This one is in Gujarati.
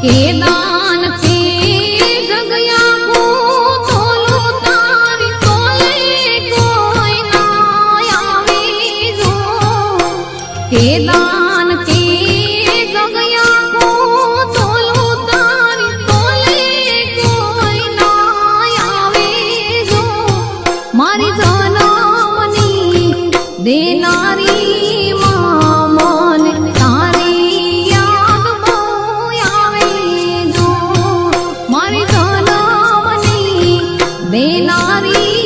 કે દાનથી જગ્યા તોલું તારી તોલે કોઈ ના આવી જો કે દાનથી જગ્યા તોલું તારી તોલે કોઈ ના આવી જો મારી જનમની દેનારી મામન તારી યાદ બહુ આવે જો મારી જનમની દેનારી